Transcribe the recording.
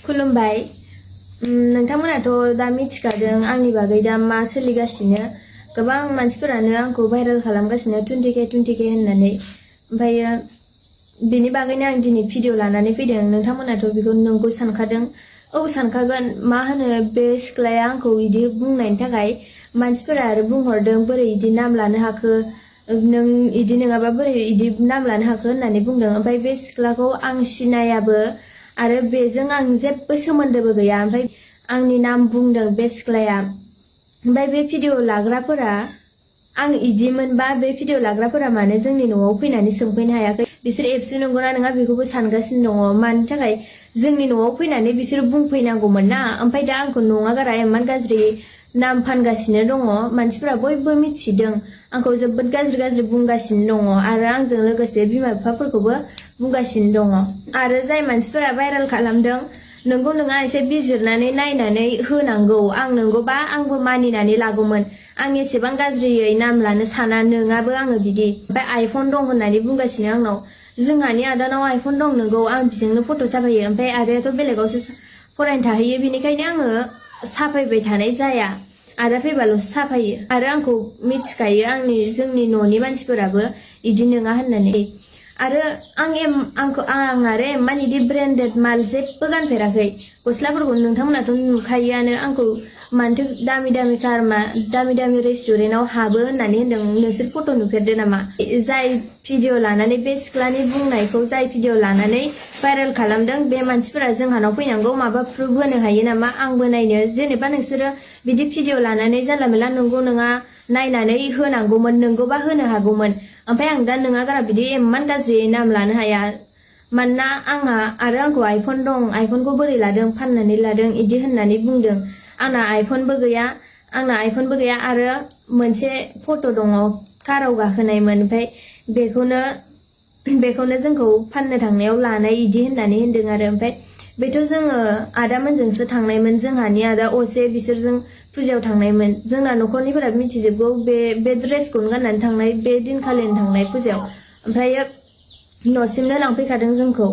खुलुमबाय नोंथांमोनाथ' दा मिथिखादों आंनि बागै दा मा सोलिगासिनो गोबां मानसिफोरानो आंखौ भाइरेल खालामगासिनो 20k होननानै ओमफ्राय बेनि बागैनो आं दिनै भिडिअ लानानै फैदों नोंथांमोनाथ' बेखौ नंगौ सानखादों औ सानखागोन मा होनो बे सिख्लाया आंखौ इदि बुंनायनि थाखाय मानसिफोरा आरो बुंहरदों बोरै इदि नाम लानो हाखो नों इदि नङाबा बोरै इदि नाम लानो हाखो होननानै बुंदों ओमफ्राय बे सिख्लाखौ आं सिनायाबो आरो बेजों आं जेबो सोमोन्दोबो गैया ओमफ्राय आंनि नाम बुंदों बे सिख्लाया ओमफ्राय बे भिडिअ लाग्राफोरा आं इदिमोनबा बे भिडिअ लाग्राफोरा माने जोंनि न'आव फैनानै सोंफैनो हायाखै बिसोर एबसु नंगौना नङा बेखौबो सानगासिनो दङ मानि थाखाय जोंनि न'आव फैनानै बिसोर बुंफैनांगौमोन ना ओमफ्राय दा आंखौ नङा गारा इमान गाज्रि नाम फानगासिनो दङ मानसिफोरा बयबो मिथिदों आंखौ जोबोद गाज्रि बुंगासिनो दङ आरो आंजों लोगोसे बिमा बिफाफोरखौबो बुंगासिनो दङ आरो जाय मानसिफोरा भाइरेल खालामदों नंगौ नङा एसे बिजिरनानै नायनानै होनांगौ आं नंगौबा आंबो मानिनानै लागौमोन आं एसेबां गाज्रियै नाम लानो साना नङाबो आङो बिदि ओमफ्राय आइफन दं होननानै बुंगासिनो आंनाव जोंहानि आदानाव आइफन दं नंगौ आं बिजोंनो फट' साफायो ओमफ्राय आदायाथ' बेलेगावसो फरायनो थाहैयो बेनिखायनो आङो साफायबाय थानाय जाया आदा फैबाल'सो साफायो आरो आंखौ मिथिखायो जोंनि न'नि मानसिफोराबो इदि नङा होननानै आरो आं आरो इमान इदि ब्रेन्डेड माल जेबो गानफेराखै गस्लाफोरखौ नोंथांमोनाथ' नुखायोआनो आंखौ मानोथो दामि रेस्टुरेन्टाव हाबो होननानै होनदों नोंसोर फट' नुफेरदो नामा जाय भिडिअ लानानै बे सिख्लानि बुंनायखौ जाय भिडिअ लानानै भाइरेल खालामदों बे मानसिफोरा जोंहानाव फैनांगौ माबा प्रुफ होनो हायो नामा आंबो नायनो जेनेबा नोंसोरो बिदि भिडिअ लानानै जानला मेला नंगौ नङा नायनानै होनांगौमोन नंगौबा होनो हागौमोन ओमफ्राय आं दा नङा गारा बिदि इमान गाज्रि नाम लानो हाया मानोना आंहा आरो आंखौ आइफन दं आइफनखौ बोरै लादों फाननानै लादों इदि होननानै बुंदों आंना आइफनबो गैया आरो मोनसे फट' दङ काराव गाखोनायमोन ओमफ्राय बेखौनो जोंखौ फाननो थांनायाव लानाय इदि होननानै होनदों आरो ओमफ्राय बेथ' जोङो आदामोनजोंसो थांनायमोन जोंहानि आदा असे बिसोरजों फुजायाव थांनायमोन जोंना न'खरनिफोरा मिथिजोबगौ बे ड्रेसखौनो गाननानै थांनाय बे दिनखालिनो थांनाय फुजायाव ओमफ्राय न'सिमनो लांफैखादों जोंखौ